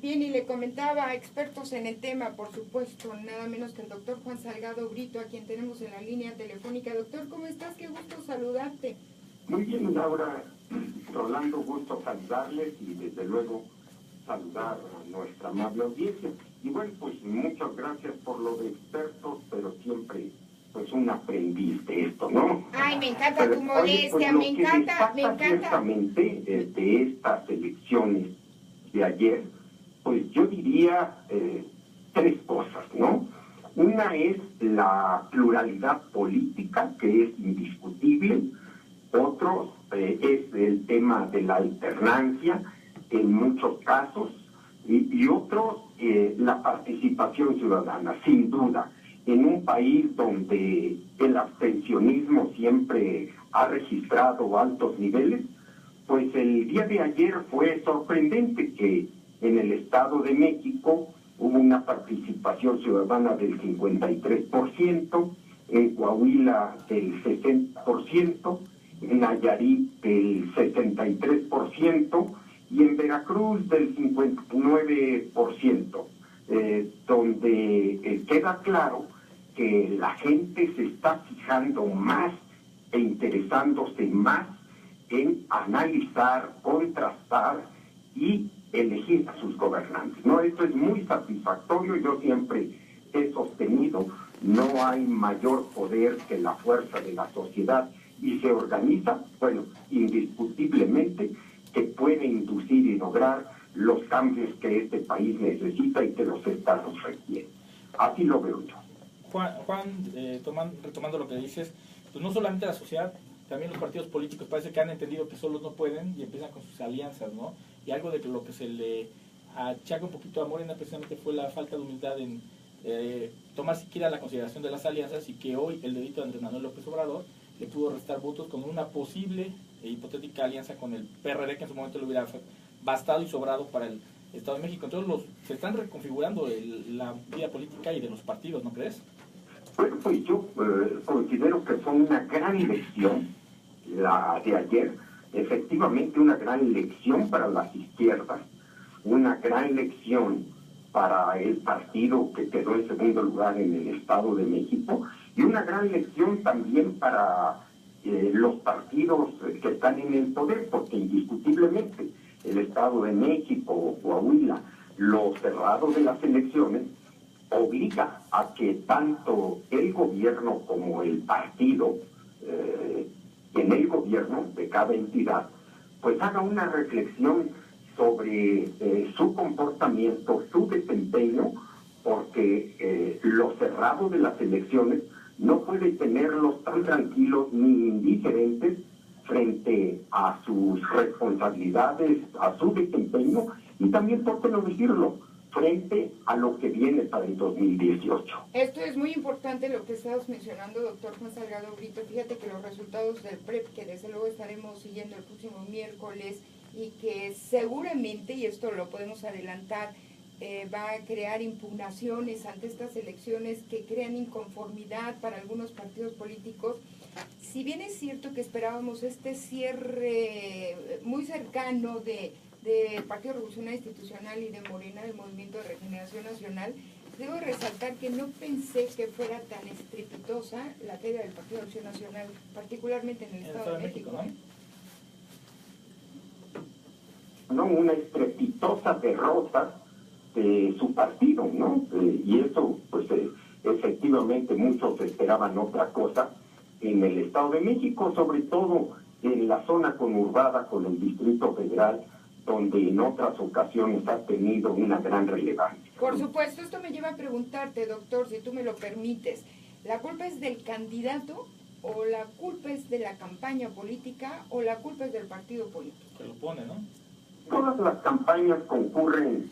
Bien, y le comentaba a expertos en el tema, por supuesto, nada menos que el doctor Juan Salgado Brito, a quien tenemos en la línea telefónica. Doctor, ¿cómo estás? Qué gusto saludarte. Muy bien, Laura. Rolando, gusto saludarles y desde luego saludar a nuestra amable audiencia. Y bueno, pues muchas gracias por lo de expertos, pero siempre pues un aprendiz de esto, ¿no? Ay, me encanta tu modestia, oye, pues, me encanta. Ciertamente de estas elecciones de ayer, pues yo diría tres cosas, ¿no? Una es la pluralidad política, que es indiscutible. Otro es el tema de la alternancia en muchos casos, y otro la participación ciudadana, sin duda. En un país donde el abstencionismo siempre ha registrado altos niveles, pues el día de ayer fue sorprendente que en el Estado de México hubo una participación ciudadana del 53%, en Coahuila del 60%, en Nayarit del 63% y en Veracruz del 59%, donde queda claro que la gente se está fijando más e interesándose más en analizar, contrastar y elegir a sus gobernantes, ¿no? Esto es muy satisfactorio. Yo siempre he sostenido, no hay mayor poder que la fuerza de la sociedad, y se organiza, bueno, indiscutiblemente, que puede inducir y lograr los cambios que este país necesita y que los estados requieren. Así lo veo yo. Juan, retomando lo que dices, pues no solamente la sociedad, también los partidos políticos parece que han entendido que solos no pueden y empiezan con sus alianzas, ¿no? Y algo de lo que se le achaca un poquito a Morena precisamente fue la falta de humildad en tomar siquiera la consideración de las alianzas, y que hoy el dedito de Andrés Manuel López Obrador le pudo restar votos con una posible e hipotética alianza con el PRD, que en su momento le hubiera bastado y sobrado para el Estado de México. Entonces se están reconfigurando la vida política y de los partidos, ¿no crees? Bueno, pues yo considero que fue una gran lección la de ayer, efectivamente una gran lección para las izquierdas, una gran lección para el partido que quedó en segundo lugar en el Estado de México, y una gran lección también para los partidos que están en el poder, porque indiscutiblemente el Estado de México, Coahuila, lo cerrado de las elecciones obliga a que tanto el gobierno como el partido en el gobierno de cada entidad pues haga una reflexión sobre su comportamiento, su desempeño, porque lo cerrado de las elecciones no puede tenerlos tan tranquilos ni indiferentes frente a sus responsabilidades, a su desempeño, y también, ¿por qué no decirlo?, frente a lo que viene para el 2018. Esto es muy importante lo que estabas mencionando, doctor Juan Salgado Brito. Fíjate que los resultados del PREP, que desde luego estaremos siguiendo el próximo miércoles, y que seguramente, y esto lo podemos adelantar, va a crear impugnaciones ante estas elecciones que crean inconformidad para algunos partidos políticos. Si bien es cierto que esperábamos este cierre muy cercano del Partido Revolucionario Institucional y de Morena, del Movimiento de Regeneración Nacional, debo resaltar que no pensé que fuera tan estrepitosa la caída del Partido Acción Nacional, particularmente en el Estado de México, ¿no? No, una estrepitosa derrota de su partido, ¿no? Y eso, pues, efectivamente muchos esperaban otra cosa en el Estado de México, sobre todo en la zona conurbada con el Distrito Federal, donde en otras ocasiones ha tenido una gran relevancia. Por supuesto, esto me lleva a preguntarte, doctor, si tú me lo permites, ¿la culpa es del candidato, o la culpa es de la campaña política, o la culpa es del partido político? Se lo pone, ¿no? Todas las campañas concurren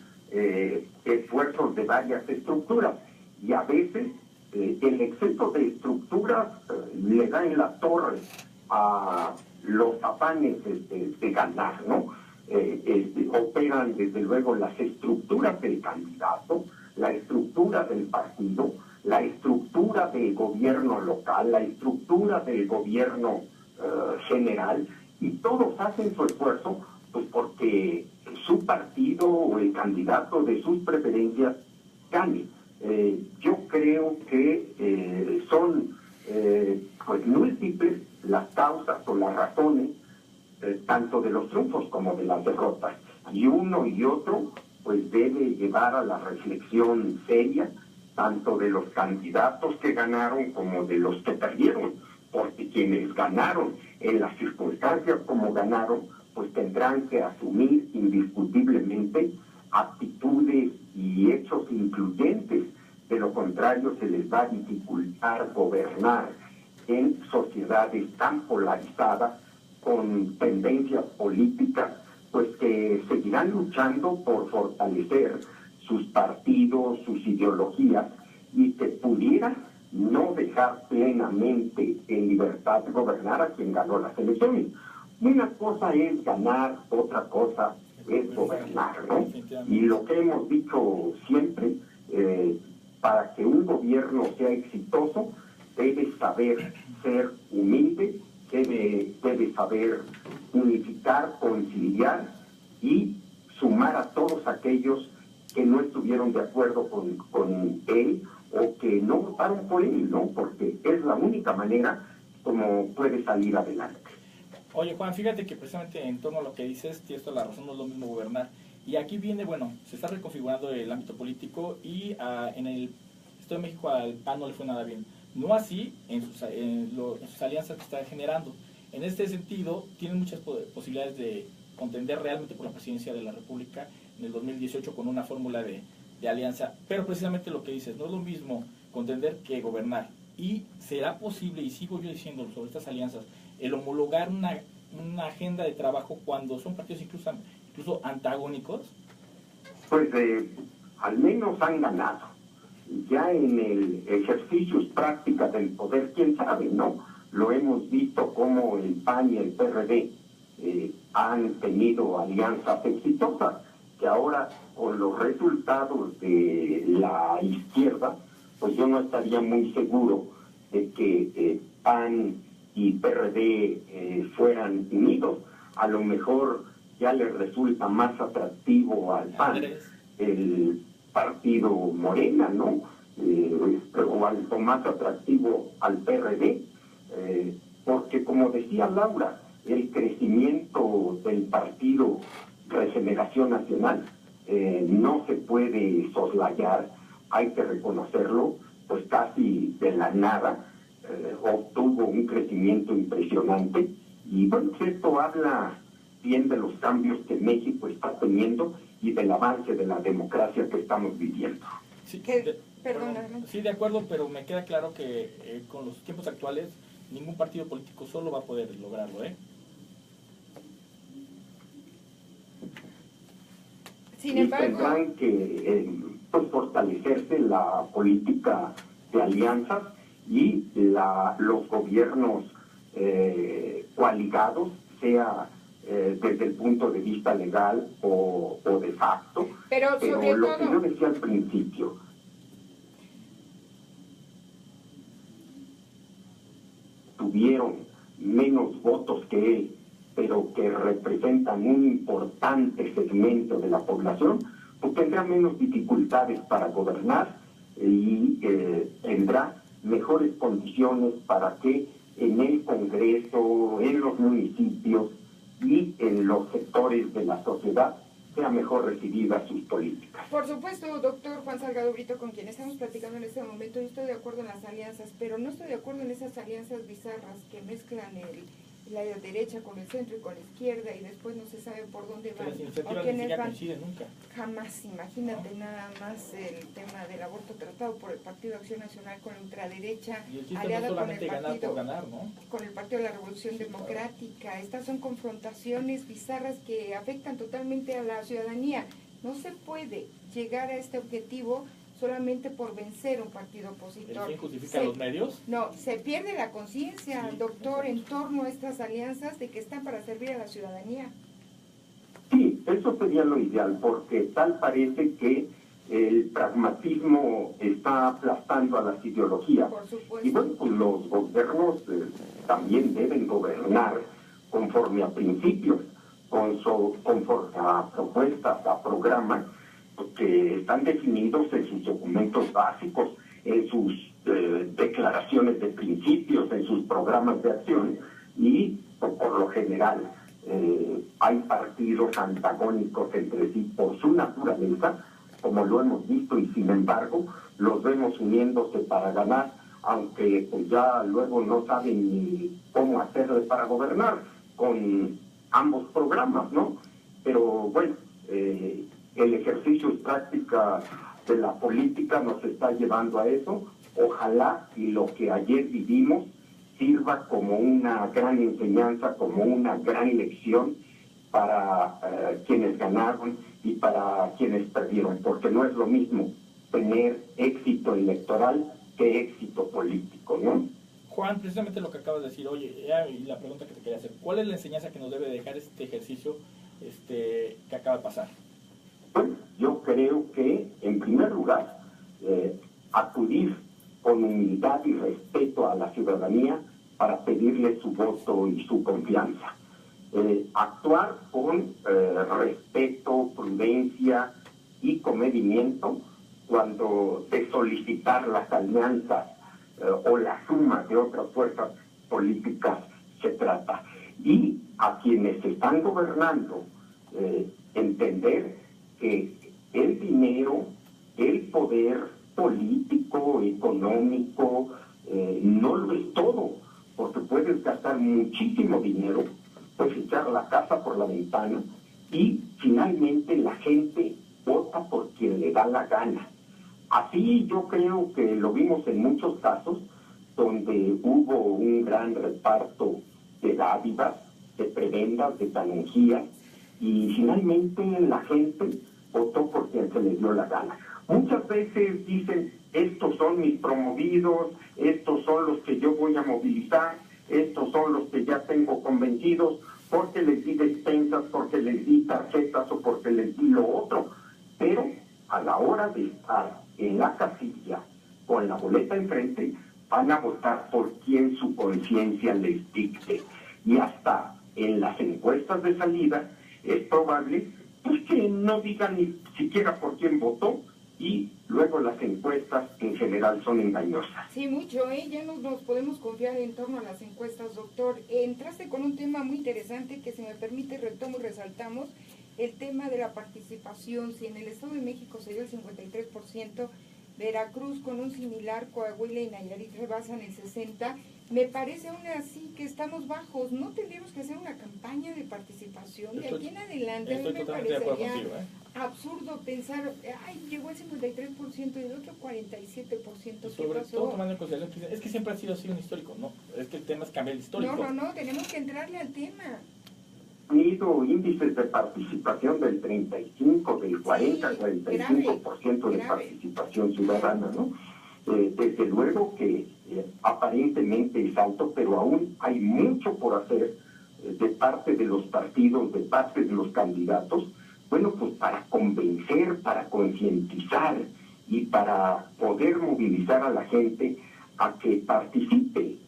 esfuerzos de varias estructuras, y a veces el exceso de estructuras le da en la torre a los afanes de ganar, ¿no? Operan desde luego las estructuras del candidato, la estructura del partido, la estructura del gobierno local, la estructura del gobierno general, y todos hacen su esfuerzo pues porque su un partido o el candidato de sus preferencias gane. Yo creo que son pues múltiples las causas o las razones tanto de los triunfos como de las derrotas, y uno y otro pues debe llevar a la reflexión seria tanto de los candidatos que ganaron como de los que perdieron, porque quienes ganaron en las circunstancias como ganaron pues tendrán que asumir indiscutiblemente actitudes y hechos incluyentes. De lo contrario se les va a dificultar gobernar en sociedades tan polarizadas con tendencias políticas pues que seguirán luchando por fortalecer sus partidos, sus ideologías, y que pudieran no dejar plenamente en libertad de gobernar a quien ganó las elecciones. Una cosa es ganar, otra cosa es gobernar, ¿no? Y lo que hemos dicho siempre, para que un gobierno sea exitoso, debe saber ser humilde, debe saber unificar, conciliar y sumar a todos aquellos que no estuvieron de acuerdo con él o que no votaron por él, ¿no? Porque es la única manera como puede salir adelante. Oye, Juan, fíjate que precisamente en torno a lo que dices, tienes toda la razón, no es lo mismo gobernar. Y aquí viene, bueno, se está reconfigurando el ámbito político y en el Estado de México al PAN no le fue nada bien. No así en sus alianzas que está generando. En este sentido, tienen muchas posibilidades de contender realmente por la presidencia de la República en el 2018 con una fórmula de alianza. Pero precisamente lo que dices, no es lo mismo contender que gobernar. Y será posible, y sigo yo diciendo sobre estas alianzas, el homologar una agenda de trabajo cuando son partidos incluso antagónicos. Pues al menos han ganado. Ya en el ejercicio práctica del poder, quién sabe, ¿no? Lo hemos visto como el PAN y el PRD han tenido alianzas exitosas, que ahora con los resultados de la izquierda, pues yo no estaría muy seguro de que PAN y PRD fueran unidos. A lo mejor ya les resulta más atractivo al PAN el partido Morena, ¿no? O más atractivo al PRD, porque como decía Laura, el crecimiento del partido Regeneración Nacional no se puede soslayar, hay que reconocerlo, pues casi de la nada obtuvo un crecimiento impresionante, y bueno, esto habla bien de los cambios que México está teniendo y del avance de la democracia que estamos viviendo. Sí, sí, de acuerdo, pero me queda claro que con los tiempos actuales ningún partido político solo va a poder lograrlo, ¿eh? Sin embargo, tendrán que pues fortalecerse la política de alianzas y los gobiernos coaligados, sea desde el punto de vista legal o de facto. Pero sobre lo todo, que yo decía al principio, tuvieron menos votos que él, pero que representan un importante segmento de la población, pues tendrá menos dificultades para gobernar y tendrá mejores condiciones para que en el Congreso, en los municipios y en los sectores de la sociedad sea mejor recibida sus políticas. Por supuesto, doctor Juan Salgado Brito, con quien estamos platicando en este momento, yo estoy de acuerdo en las alianzas, pero no estoy de acuerdo en esas alianzas bizarras que mezclan la derecha con el centro y con la izquierda y después no se sabe por dónde van. Las iniciativas ni siquiera coinciden nunca. Jamás, imagínate nada más el tema del aborto tratado por el Partido Acción Nacional con la ultraderecha, Y el chiste aliada no con el solamente ganar partido, por ganar, ¿no? con el Partido de la Revolución Democrática. Estas son confrontaciones bizarras que afectan totalmente a la ciudadanía. No se puede llegar a este objetivo solamente por vencer un partido opositor. ¿Quién justifica los medios? No, se pierde la conciencia, Sí, doctor, en torno a estas alianzas de que están para servir a la ciudadanía. Sí, eso sería lo ideal, porque tal parece que el pragmatismo está aplastando a las ideologías. Por supuesto. Y bueno, pues los gobiernos también deben gobernar conforme a principios, conforme a propuestas, a programas que están definidos en sus documentos básicos, en sus declaraciones de principios, en sus programas de acción, y por lo general hay partidos antagónicos entre sí por su naturaleza, como lo hemos visto, y sin embargo los vemos uniéndose para ganar, aunque pues ya luego no saben ni cómo hacerle para gobernar con ambos programas, ¿no? Pero bueno, el ejercicio y práctica de la política nos está llevando a eso. Ojalá y lo que ayer vivimos sirva como una gran enseñanza, como una gran lección para quienes ganaron y para quienes perdieron, porque no es lo mismo tener éxito electoral que éxito político, ¿no? Juan, precisamente lo que acabas de decir, oye, y la pregunta que te quería hacer, ¿cuál es la enseñanza que nos debe dejar este ejercicio que acaba de pasar? Bueno, yo creo que, en primer lugar, acudir con humildad y respeto a la ciudadanía para pedirle su voto y su confianza. Actuar con respeto, prudencia y comedimiento cuando de solicitar las alianzas o la suma de otras fuerzas políticas se trata. Y a quienes están gobernando, entender que el dinero, el poder político, económico, no lo es todo, porque puedes gastar muchísimo dinero, puedes echar la casa por la ventana y finalmente la gente vota por quien le da la gana. Así yo creo que lo vimos en muchos casos donde hubo un gran reparto de dádivas, de prebendas, de canonjías, y finalmente la gente votó por quien se le dio la gana. Muchas veces dicen, estos son mis promovidos, estos son los que yo voy a movilizar, estos son los que ya tengo convencidos, porque les di despensas, porque les di tarjetas o porque les di lo otro. Pero a la hora de estar en la casilla con la boleta enfrente, van a votar por quien su conciencia les dicte. Y hasta en las encuestas de salida es probable pues, que no digan ni siquiera por quién votó, y luego las encuestas en general son engañosas. Sí, mucho, ya no nos podemos confiar en torno a las encuestas, doctor. Entraste con un tema muy interesante que, si me permite, retomo y resaltamos el tema de la participación. Si en el Estado de México se dio el 53%, Veracruz con un similar, Coahuila y Nayarit rebasan el 60%, me parece aún así que estamos bajos. ¿No tendríamos que hacer una campaña de participación? De aquí en adelante, a mí me parecería absurdo pensar, ay, llegó el 53% y el otro 47%. Sobre todo tomando en consideración que es que siempre ha sido así un histórico, ¿no? Es que el tema es cambiar el histórico. No, tenemos que entrarle al tema. Han ido índices de participación del 35, del 40, sí, 45% de participación ciudadana, ¿no? Desde luego que aparentemente es alto, pero aún hay mucho por hacer de parte de los partidos, de parte de los candidatos, bueno, pues para convencer, para concientizar y para poder movilizar a la gente a que participe,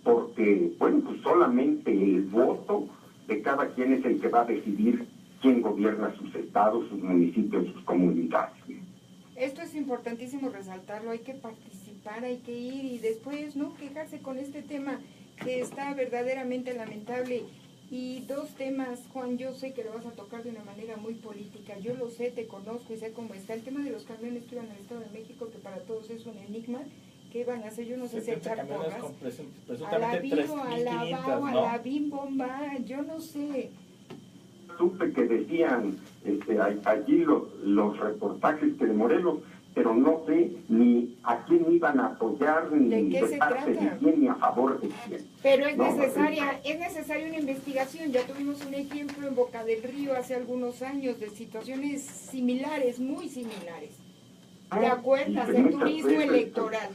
porque, bueno, pues solamente el voto de cada quien es el que va a decidir quién gobierna sus estados, sus municipios, sus comunidades. Esto es importantísimo resaltarlo, hay que participar, hay que ir y después no quejarse con este tema que está verdaderamente lamentable. Y dos temas, Juan, yo sé que lo vas a tocar de una manera muy política, yo lo sé, te conozco y sé cómo está. El tema de los camiones que iban al Estado de México, que para todos es un enigma, ¿qué iban a hacer? Yo no sé si echar porras, a la Vivo, a la Bao, a la Bim Bomba, yo no sé. Supe que decían allí los reportajes que de Morelos, pero no sé ni a quién iban a apoyar, ni de parte de quién, ni a favor de quién. Pero es necesaria una investigación. Ya tuvimos un ejemplo en Boca del Río hace algunos años de situaciones similares, muy similares. ¿Te acuerdas? El turismo electoral.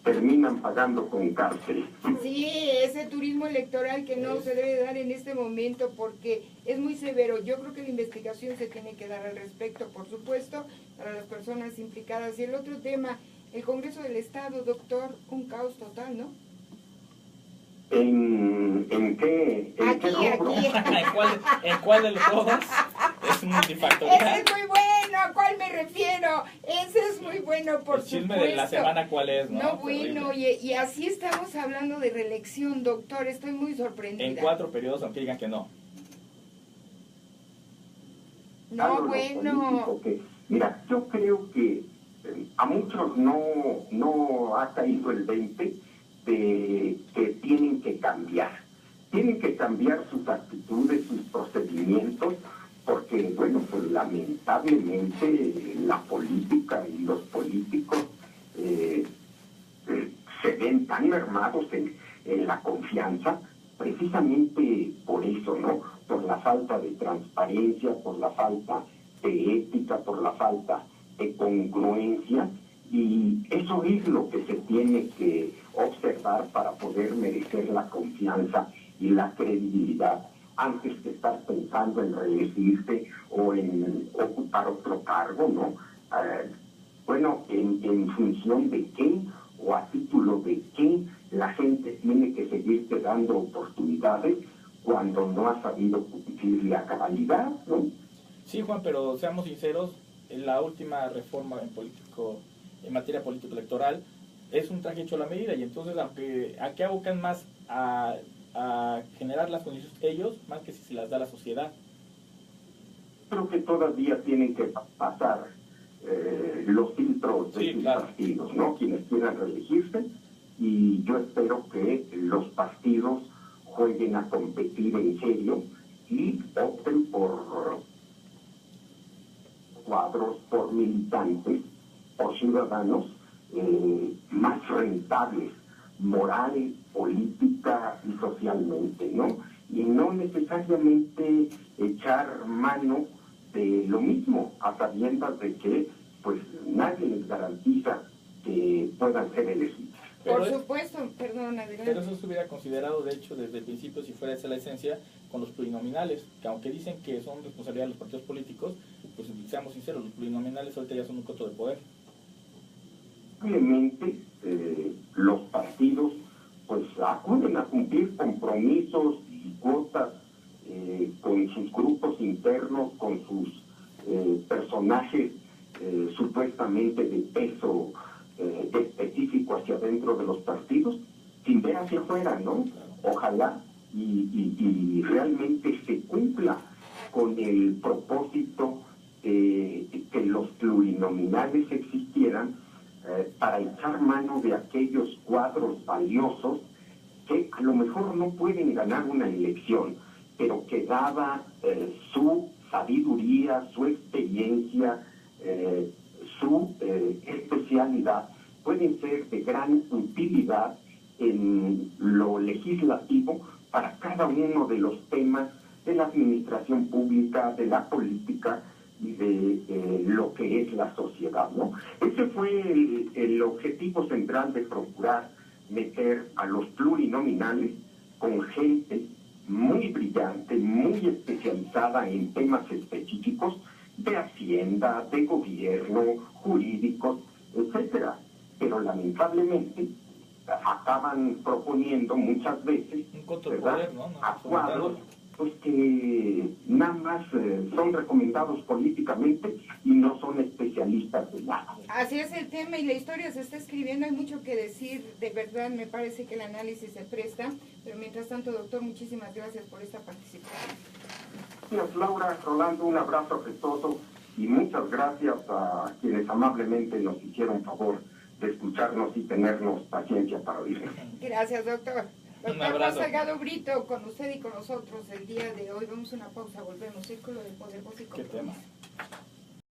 Terminan pagando con cárcel. Sí, ese turismo electoral que no se debe dar en este momento porque es muy severo. Yo creo que la investigación se tiene que dar al respecto, por supuesto, para las personas implicadas. Y el otro tema, el Congreso del Estado, doctor, un caos total, ¿no? En ¿En qué rubro? ¿En cuál de todas? Es multifactorial. Ese es muy bueno, ¿a cuál me refiero? Ese es muy bueno, por supuesto. El chisme de la semana, ¿cuál es? No, bueno, y así estamos hablando de reelección, doctor, estoy muy sorprendida. En 4 periodos, aunque digan que no. No, bueno. Mira, yo creo que a muchos no ha caído el 20 de que tienen que cambiar. Tienen que cambiar sus actitudes, sus procedimientos, porque, bueno, pues lamentablemente la política y los políticos se ven tan mermados en la confianza, precisamente por eso, ¿no? Por la falta de transparencia, por la falta de ética, por la falta de congruencia, y eso es lo que se tiene que observar para poder merecer la confianza y la credibilidad antes que estar pensando en reelegirse o en ocupar otro cargo, ¿no? Bueno, en función de qué o a título de qué la gente tiene que seguirte dando oportunidades cuando no ha sabido cumplirle a cabalidad, ¿no? Sí, Juan, pero seamos sinceros, la última reforma en materia político electoral es un traje hecho a la medida, y entonces aunque ¿a qué abocan más? A generar las condiciones ellos, más que si se las da la sociedad. Creo que todavía tienen que pasar los filtros de sus partidos, ¿no? Quienes quieran reelegirse, y yo espero que los partidos jueguen a competir en serio y opten por cuadros, por militantes, por ciudadanos más rentables, morales, política y socialmente, ¿no? Y no necesariamente echar mano de lo mismo, a sabiendas de que pues nadie les garantiza que puedan ser elegidos. Por supuesto, perdón, adelante. Pero eso se hubiera considerado, de hecho, desde el principio, si fuera esa la esencia, con los plurinominales, que aunque dicen que son responsabilidad de los partidos políticos, pues seamos sinceros, los plurinominales ahorita ya son un coto de poder. Simplemente los partidos pues acuden a cumplir compromisos y cuotas con sus grupos internos, con sus personajes supuestamente de peso específico hacia adentro de los partidos, sin ver hacia afuera, ¿no? Ojalá y realmente se cumpla con el propósito que los plurinominales existieran para echar mano de aquellos cuadros valiosos que a lo mejor no pueden ganar una elección, pero que dada su sabiduría, su experiencia, su especialidad, pueden ser de gran utilidad en lo legislativo para cada uno de los temas de la administración pública, de la política y de lo que es la sociedad, ¿no? Ese fue el objetivo central de procurar meter a los plurinominales con gente muy brillante, muy especializada en temas específicos de hacienda, de gobierno, jurídicos, etcétera. Pero lamentablemente acaban proponiendo muchas veces, un coto de ¿verdad?, poder, ¿no? a cuadros pues que nada más son recomendados políticamente y no son especialistas de nada. Así es el tema y la historia se está escribiendo, hay mucho que decir, de verdad me parece que el análisis se presta, pero mientras tanto, doctor, muchísimas gracias por esta participación. Gracias, Laura, Rolando, un abrazo afectuoso y muchas gracias a quienes amablemente nos hicieron favor de escucharnos y tenernos paciencia para oírnos. Gracias, doctor. Un Doctor abrazo. Salgado Brito, con usted y con nosotros el día de hoy. Vamos a una pausa, volvemos. Círculo de Poder, Voz y ¿Qué Compromiso. tema?